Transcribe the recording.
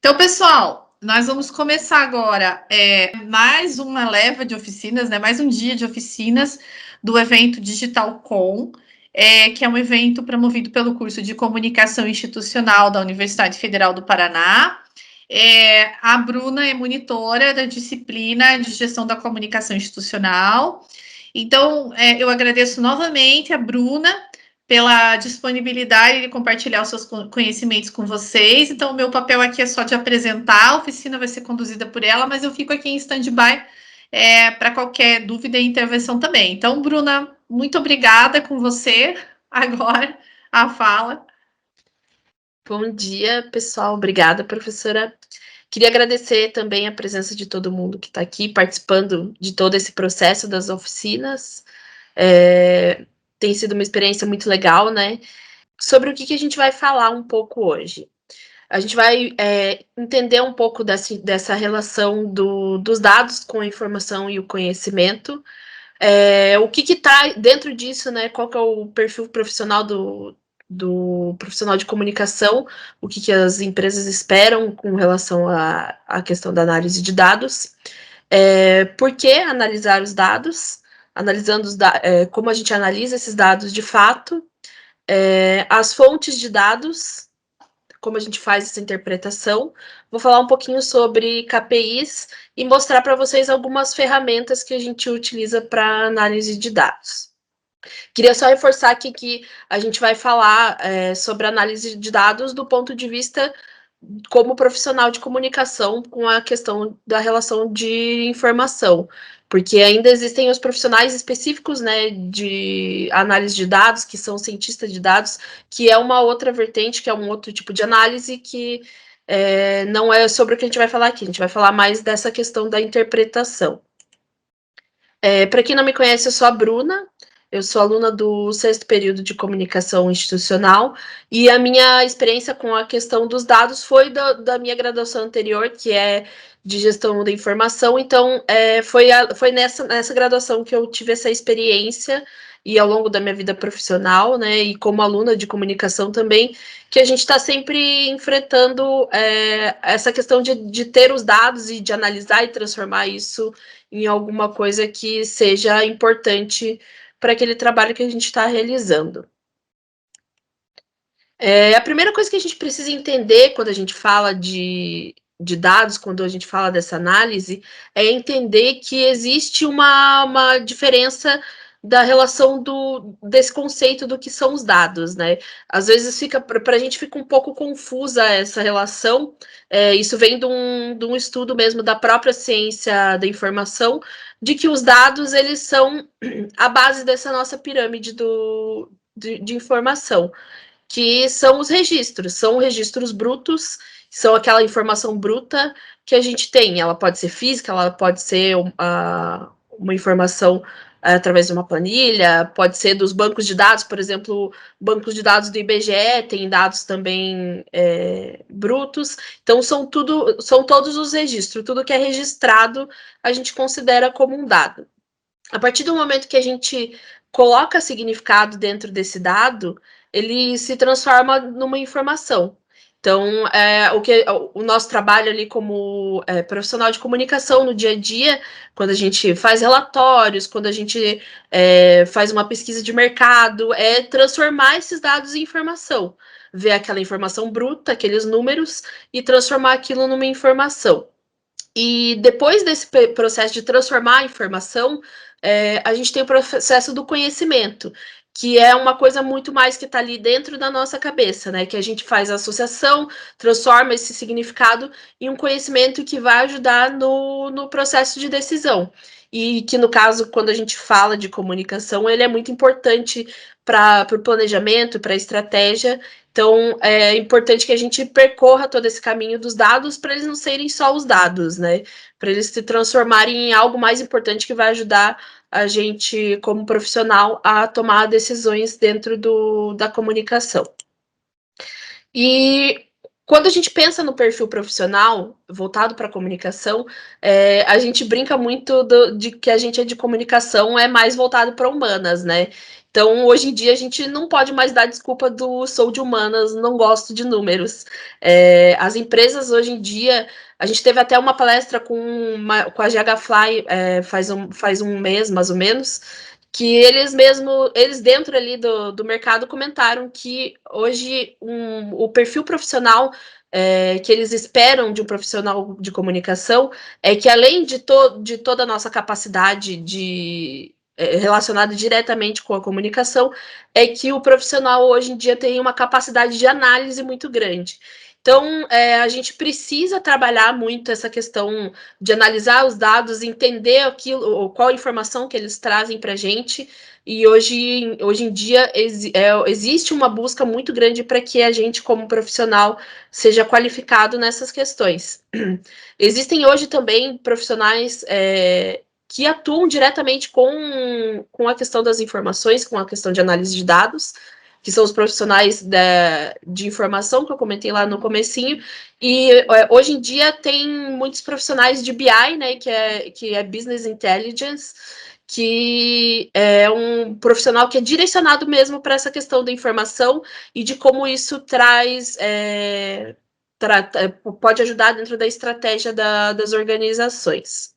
Então, pessoal, nós vamos começar agora mais uma leva de oficinas, né? Mais um dia de oficinas do evento Digital Com, que é um evento promovido pelo curso de Comunicação Institucional da Universidade Federal do Paraná. A Bruna é monitora da disciplina de Gestão da Comunicação Institucional. Então, eu agradeço novamente a Bruna pela disponibilidade de compartilhar os seus conhecimentos com vocês. Então, o meu papel aqui é só de apresentar, a oficina vai ser conduzida por ela, mas eu fico aqui em stand-by para qualquer dúvida e intervenção também. Então, Bruna, muito obrigada com você. Agora, a fala. Bom dia, pessoal. Obrigada, professora. Queria agradecer também a presença de todo mundo que está aqui participando de todo esse processo das oficinas. Tem sido uma experiência muito legal, né? Sobre o que a gente vai falar um pouco hoje. A gente vai entender um pouco dessa relação dos dados com a informação e o conhecimento. O que está dentro disso, né? Qual que é o perfil profissional do profissional de comunicação, o que as empresas esperam com relação à questão da análise de dados, por que analisar os dados, analisando como a gente analisa esses dados de fato, as fontes de dados, como a gente faz essa interpretação. Vou falar um pouquinho sobre KPIs e mostrar para vocês algumas ferramentas que a gente utiliza para análise de dados. Queria só reforçar aqui que a gente vai falar sobre análise de dados do ponto de vista como profissional de comunicação com a questão da relação de informação, porque ainda existem os profissionais específicos, né, de análise de dados, que são cientistas de dados, que é uma outra vertente, que é um outro tipo de análise que não é sobre o que a gente vai falar aqui, a gente vai falar mais dessa questão da interpretação. Para quem não me conhece, eu sou a Bruna, eu sou aluna do 6º período de Comunicação Institucional, e a minha experiência com a questão dos dados foi da minha graduação anterior, que é de Gestão da Informação. Então, foi nessa graduação que eu tive essa experiência, e ao longo da minha vida profissional, né, e como aluna de comunicação também, que a gente está sempre enfrentando essa questão de ter os dados e de analisar e transformar isso em alguma coisa que seja importante para aquele trabalho que a gente está realizando. A primeira coisa que a gente precisa entender quando a gente fala de dados, quando a gente fala dessa análise, é entender que existe uma diferença da relação desse conceito do que são os dados, né? Às vezes para a gente fica um pouco confusa essa relação. Isso vem de um estudo mesmo da própria ciência da informação, de que os dados eles são a base dessa nossa pirâmide de informação, que são os registros, são registros brutos, são aquela informação bruta que a gente tem. Ela pode ser física, ela pode ser uma informação através de uma planilha, pode ser dos bancos de dados, por exemplo, bancos de dados do IBGE tem dados também brutos. Então, são todos os registros, tudo que é registrado a gente considera como um dado. A partir do momento que a gente coloca significado dentro desse dado, ele se transforma numa informação. Então, o nosso trabalho ali como profissional de comunicação no dia a dia, quando a gente faz relatórios, quando a gente faz uma pesquisa de mercado, é transformar esses dados em informação. Ver aquela informação bruta, aqueles números, e transformar aquilo numa informação. E depois desse processo de transformar a informação, a gente tem o processo do conhecimento, que é uma coisa muito mais que está ali dentro da nossa cabeça, né? Que a gente faz a associação, transforma esse significado em um conhecimento que vai ajudar no processo de decisão. E que, no caso, quando a gente fala de comunicação, ele é muito importante para o planejamento, para a estratégia. Então, é importante que a gente percorra todo esse caminho dos dados para eles não serem só os dados, né? Para eles se transformarem em algo mais importante que vai ajudar a gente, como profissional, a tomar decisões dentro da comunicação. E Quando a gente pensa no perfil profissional voltado para a comunicação, a gente brinca muito de que a gente é de comunicação, é mais voltado para humanas, né? Então, hoje em dia, a gente não pode mais dar desculpa do sou de humanas, não gosto de números. As empresas, hoje em dia, a gente teve até uma palestra com a GH Fly faz um mês, mais ou menos, que eles dentro ali do mercado comentaram que hoje o perfil profissional que eles esperam de um profissional de comunicação é que além de toda a nossa capacidade relacionada diretamente com a comunicação, é que o profissional hoje em dia tem uma capacidade de análise muito grande. Então, a gente precisa trabalhar muito essa questão de analisar os dados, entender qual a informação que eles trazem para a gente, e hoje em dia existe uma busca muito grande para que a gente, como profissional, seja qualificado nessas questões. Existem hoje também profissionais que atuam diretamente com a questão das informações, com a questão de análise de dados, que são os profissionais de informação que eu comentei lá no comecinho, e hoje em dia tem muitos profissionais de BI, né, que é Business Intelligence, que é um profissional que é direcionado mesmo para essa questão da informação e de como isso pode ajudar dentro da estratégia das organizações.